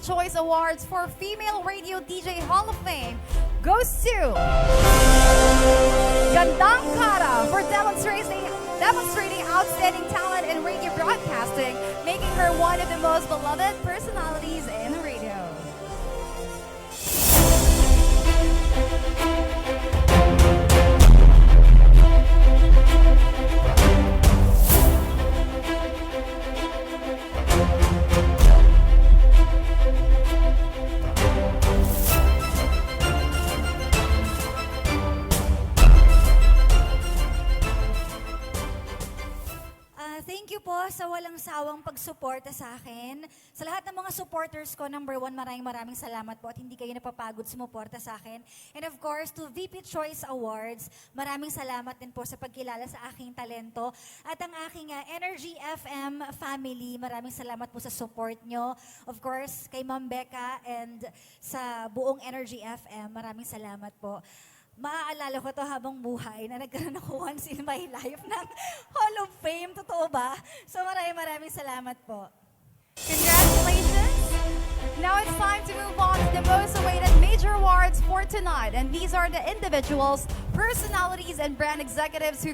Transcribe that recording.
Choice Awards for Female Radio DJ Hall of Fame goes to Gandang Kara for demonstrating outstanding talent in radio broadcasting, making her one of the most beloved personalities in radio. Thank you po sa walang sawang pagsuporta sa akin. Sa lahat ng mga supporters ko, number one, maraming salamat po at hindi kayo napapagod sumuporta sa akin. And of course, to VP Choice Awards, maraming salamat din po sa pagkilala sa aking talento. At ang aking Energy FM family, maraming salamat po sa support nyo. Of course, kay Ma'am Becca and sa buong Energy FM, maraming salamat po. Maaalala ko to habang buhay na nagkaroon ako once in my life ng Hall of Fame. Totoo ba? So maraming salamat po. Congratulations! Now it's time to move on to the most awaited major awards for tonight. And these are the individuals, personalities, and brand executives who